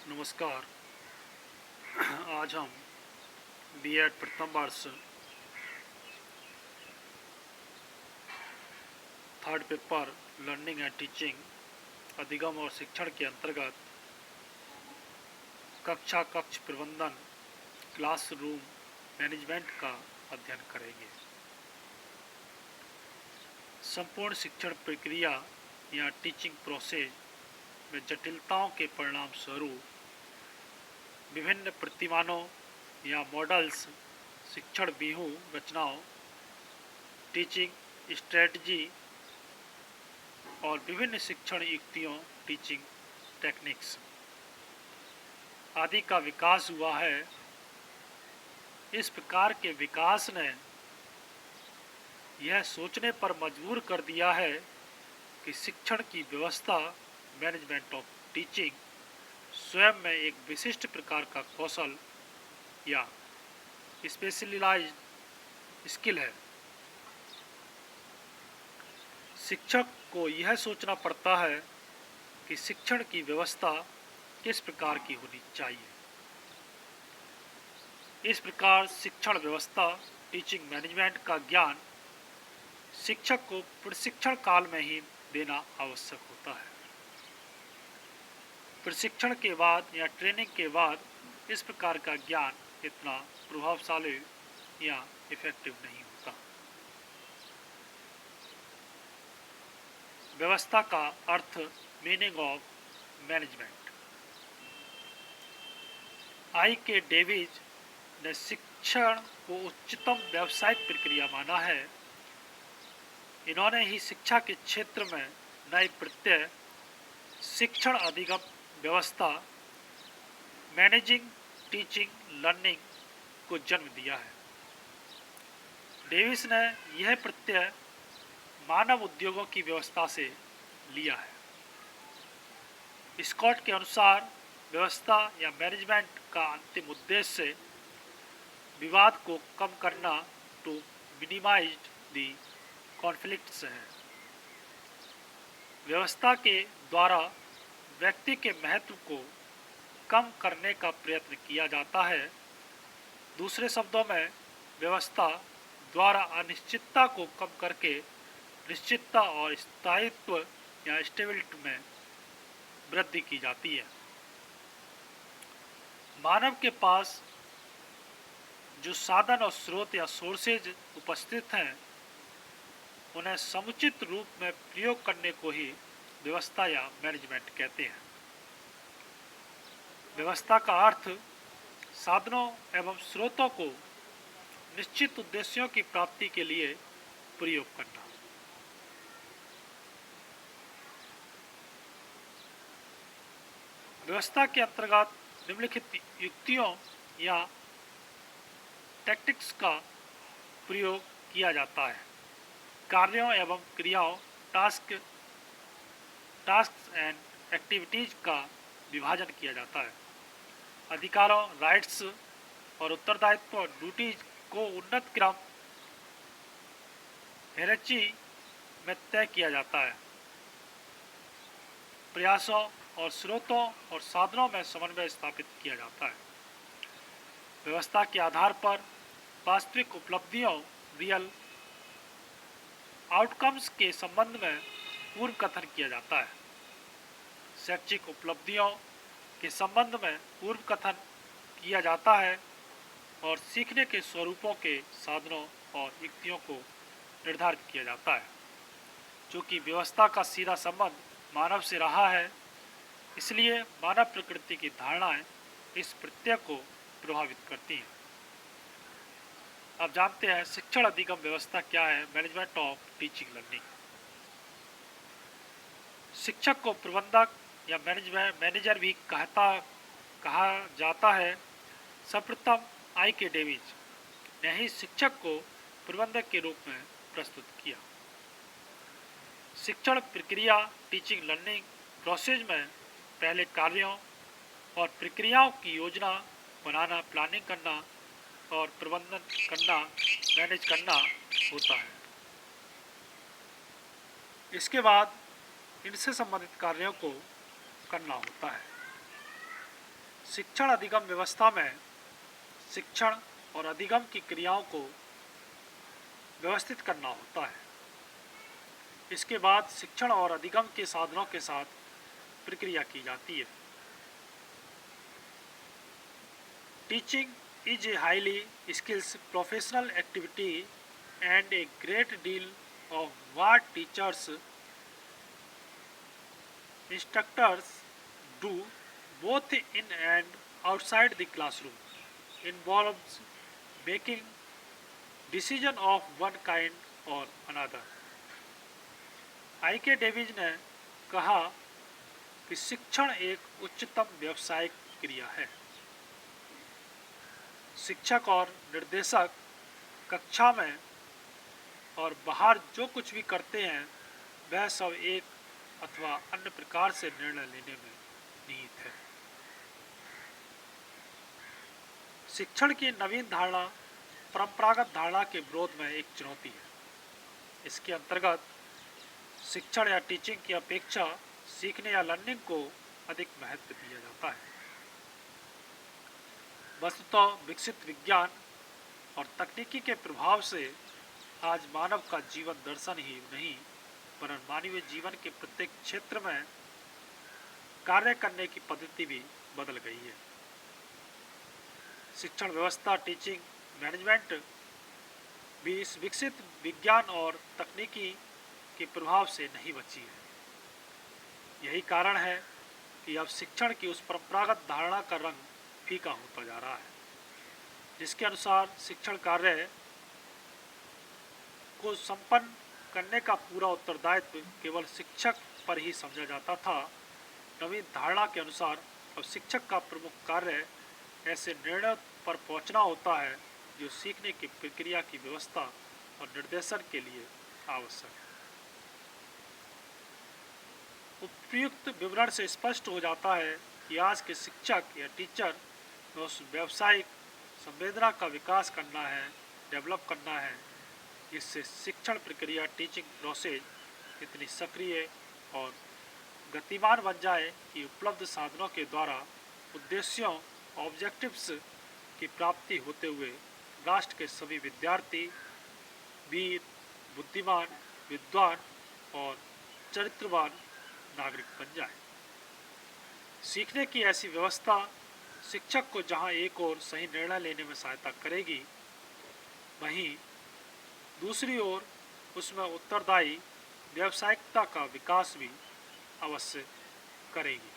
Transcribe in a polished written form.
नमस्कार। आज हम बीएड प्रथम वर्ष third paper learning and teaching अधिगम और शिक्षण के अंतर्गत कक्ष प्रबंधन क्लासरूम मैनेजमेंट का अध्ययन करेंगे। संपूर्ण शिक्षण प्रक्रिया या टीचिंग प्रोसेस में जटिलताओं के परिणाम स्वरूप विभिन्न प्रतिमानों या मॉडल्स, शिक्षण व्यूह रचनाओं, टीचिंग स्ट्रेटजी और विभिन्न शिक्षण युक्तियों, टीचिंग टेक्निक्स आदि का विकास हुआ है। इस प्रकार के विकास ने यह सोचने पर मजबूर कर दिया है कि शिक्षण की व्यवस्था, मैनेजमेंट ऑफ टीचिंग, स्वयं में एक विशिष्ट प्रकार का कौशल या स्पेशलाइज्ड स्किल है। शिक्षक को यह सोचना पड़ता है कि शिक्षण की व्यवस्था किस प्रकार की होनी चाहिए। इस प्रकार शिक्षण व्यवस्था, टीचिंग मैनेजमेंट का ज्ञान शिक्षक को प्रशिक्षण काल में ही देना आवश्यक होता है। प्रशिक्षण के बाद या ट्रेनिंग के बाद इस प्रकार का ज्ञान इतना प्रभावशाली या इफेक्टिव नहीं होता। व्यवस्था का अर्थ, मीनिंग ऑफ मैनेजमेंट। आई के डेविज ने शिक्षण को उच्चतम व्यावसायिक प्रक्रिया माना है। इन्होंने ही शिक्षा के क्षेत्र में नए प्रत्यय शिक्षण अधिगम व्यवस्था, मैनेजिंग टीचिंग लर्निंग को जन्म दिया है। डेविस ने यह प्रत्यय मानव उद्योगों की व्यवस्था से लिया है। स्कॉट के अनुसार व्यवस्था या मैनेजमेंट का अंतिम उद्देश्य विवाद को कम करना, टू मिनिमाइज द कॉन्फ्लिक्ट्स है। व्यवस्था के द्वारा व्यक्ति के महत्व को कम करने का प्रयत्न किया जाता है। दूसरे शब्दों में, व्यवस्था द्वारा अनिश्चितता को कम करके निश्चितता और स्थायित्व या स्टेबिलिटी में वृद्धि की जाती है। मानव के पास जो साधन और स्रोत या सोर्सेज उपस्थित हैं, उन्हें समुचित रूप में प्रयोग करने को ही व्यवस्था या मैनेजमेंट कहते हैं। व्यवस्था का अर्थ साधनों एवं स्रोतों को निश्चित उद्देश्यों की प्राप्ति के लिए प्रयोग करना। व्यवस्था के अंतर्गत निम्नलिखित युक्तियों या टैक्टिक्स का प्रयोग किया जाता है। कार्यों एवं क्रियाओं, टास्क एंड एक्टिविटीज का विभाजन किया जाता है। अधिकारों, राइट्स और उत्तरदायित्व, ड्यूटीज को उन्नत क्रम हेरेची में तय किया जाता है। प्रयासों और स्रोतों और साधनों में समन्वय स्थापित किया जाता है। व्यवस्था के आधार पर वास्तविक उपलब्धियों, रियल आउटकम्स के संबंध में पूर्व कथन किया जाता है। शैक्षिक उपलब्धियों के संबंध में पूर्व कथन किया जाता है और सीखने के स्वरूपों के साधनों और युक्तियों को निर्धारित किया जाता है। चूँकि व्यवस्था का सीधा संबंध मानव से रहा है, इसलिए मानव प्रकृति की धारणाएं इस प्रत्यय को प्रभावित करती हैं। अब जानते हैं शिक्षण अधिगम व्यवस्था क्या है, मैनेजमेंट ऑफ टीचिंग लर्निंग। शिक्षक को प्रबंधक या मैनेजर भी कहा जाता है। सर्वप्रथम आई के डेविज ने ही शिक्षक को प्रबंधक के रूप में प्रस्तुत किया। शिक्षण प्रक्रिया, टीचिंग लर्निंग प्रोसेस में पहले कार्यों और प्रक्रियाओं की योजना बनाना, प्लानिंग करना और प्रबंधन करना, मैनेज करना होता है। इसके बाद इनसे संबंधित कार्यों को करना होता है। शिक्षण अधिगम व्यवस्था में शिक्षण और अधिगम की क्रियाओं को व्यवस्थित करना होता है। इसके बाद शिक्षण और अधिगम के साधनों के साथ प्रक्रिया की जाती है। Teaching is a highly skills professional activity and a great deal of what teachers, instructors do both in and outside the classroom involves making decision of one kind or another. आई के डेविज ने कहा कि शिक्षण एक उच्चतम व्यावसायिक क्रिया है। शिक्षक और निर्देशक कक्षा में और बाहर जो कुछ भी करते हैं वह सब एक अथवा अन्य प्रकार से निर्णय लेने में निहित है। शिक्षण की नवीन धारणा परंपरागत धारणा के विरोध में एक चुनौती है। इसके अंतर्गत शिक्षण या टीचिंग की अपेक्षा सीखने या लर्निंग को अधिक महत्व दिया जाता है। वस्तुतः विकसित विज्ञान और तकनीकी के प्रभाव से आज मानव का जीवन दर्शन ही नहीं वरन मानवीय जीवन के प्रत्येक क्षेत्र में कार्य करने की पद्धति भी बदल गई है। शिक्षण व्यवस्था टीचिंग मैनेजमेंट भी इस विकसित विज्ञान और तकनीकी के प्रभाव से नहीं बची है। यही कारण है कि अब शिक्षण की उस परंपरागत धारणा का रंग फीका होता जा रहा है, जिसके अनुसार शिक्षण कार्य को संपन्न करने का पूरा उत्तरदायित्व केवल शिक्षक पर ही समझा जाता था। नवीन धारणा के अनुसार अब शिक्षक का प्रमुख कार्य ऐसे निर्णय पर पहुंचना होता है जो सीखने की प्रक्रिया की व्यवस्था और निर्देशन के लिए आवश्यक है। उपयुक्त विवरण से स्पष्ट हो जाता है कि आज के शिक्षक या टीचर में उस व्यावसायिक संवेदना का विकास करना है, डेवलप करना है, जिससे शिक्षण प्रक्रिया टीचिंग प्रोसेस इतनी सक्रिय और गतिमान बन जाए कि उपलब्ध साधनों के द्वारा उद्देश्यों ऑब्जेक्टिव्स की प्राप्ति होते हुए राष्ट्र के सभी विद्यार्थी वीर, बुद्धिमान, विद्वान और चरित्रवान नागरिक बन जाए। सीखने की ऐसी व्यवस्था शिक्षक को जहां एक ओर सही निर्णय लेने में सहायता करेगी, वहीं दूसरी ओर उसमें उत्तरदायी व्यावसायिकता का विकास भी अवश्य करेगी।